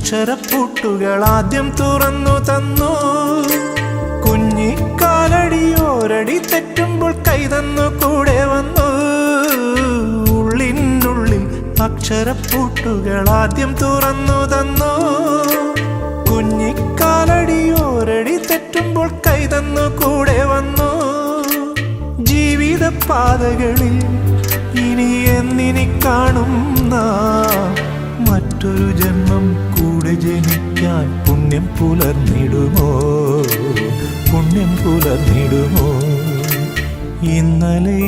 അക്ഷരപ്പൂട്ടുകൾ ആദ്യം തുറന്നു തന്നു. കുഞ്ഞിക്കാലടിയോരടി തെറ്റുമ്പോൾ കൈതന്നു കൂടെ വന്നു. ഉള്ളിനുള്ളിൽ അക്ഷരപ്പൂട്ടുകൾ ആദ്യം തുറന്നു തന്നു. കുഞ്ഞിക്കാലടിയോരടി തെറ്റുമ്പോൾ കൈതന്നു കൂടെ വന്നു. ജീവിത പാതകളിൽ ഇനി എന്നിനി കാണും മറ്റൊരു ജന്മം കൂടെ ജനിക്കാൻ പുണ്യം പുലർന്നിടുമോ, പുണ്യം പുലർന്നിടുമോ. ഇന്നലെ